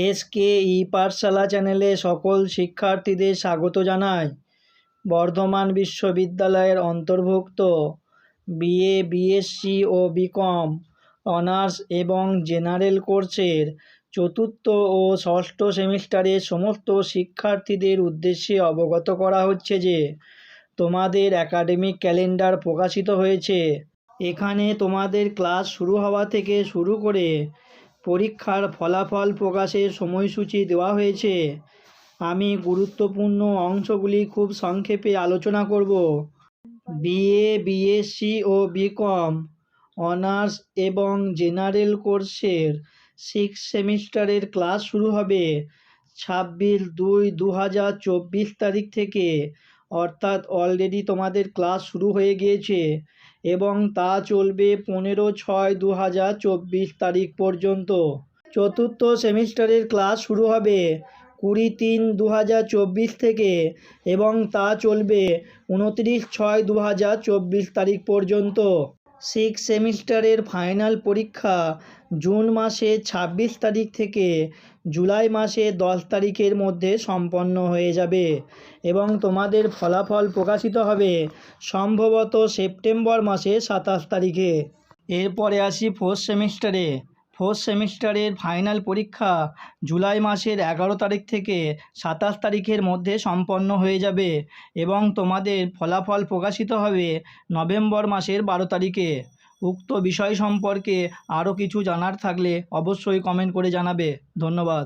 এসকেই পাঠশালা চ্যানেলে সকল শিক্ষার্থীদের স্বাগত জানাই। বর্ধমান বিশ্ববিদ্যালয়ের অন্তর্ভুক্ত বিএ, বিএসসি ও বিকম অনার্স এবং জেনারেল কোর্সের চতুর্থ ও ষষ্ঠ সেমিস্টারের সমস্ত শিক্ষার্থীদের উদ্দেশ্যে অবগত করা হচ্ছে যে তোমাদের একাডেমিক ক্যালেন্ডার প্রকাশিত হয়েছে। এখানে তোমাদের ক্লাস শুরু হওয়া থেকে শুরু করে পরীক্ষার ফলাফল প্রকাশের সময়সূচি দেওয়া হয়েছে। আমি গুরুত্বপূর্ণ অংশগুলি খুব সংক্ষেপে আলোচনা করব। বিএ, বিএসসি ও বিকম অনার্স এবং জেনারেল কোর্সের 6 সেমিস্টারের ক্লাস শুরু হবে 26/2/2024 তারিখ থেকে, অর্থাৎ অলরেডি তোমাদের ক্লাস শুরু হয়ে গিয়েছে এবং তা চলবে 15/6/2024 তারিখ পর্যন্ত। চতুর্থ সেমিস্টারের ক্লাস শুরু হবে 20/3/2024 থেকে এবং তা চলবে 29/6/2024 তারিখ পর্যন্ত। 6 সেমিস্টারের ফাইনাল পরীক্ষা জুন মাসের 26 তারিখ থেকে জুলাই মাসের 10 তারিখের মধ্যে সম্পন্ন হয়ে যাবে এবং তোমাদের ফলাফল প্রকাশিত হবে সম্ভবত সেপ্টেম্বর মাসের 27 তারিখে। এরপরে আসি ফোর্থ সেমিস্টারের ফাইনাল পরীক্ষা জুলাই মাসের 11 তারিখ থেকে 27 তারিখের মধ্যে সম্পন্ন হয়ে যাবে এবং তোমাদের ফলাফল প্রকাশিত হবে নভেম্বর মাসের 12 তারিখে। উক্ত বিষয় সম্পর্কে আরও কিছু জানার থাকলে অবশ্যই কমেন্ট করে জানাবে। ধন্যবাদ।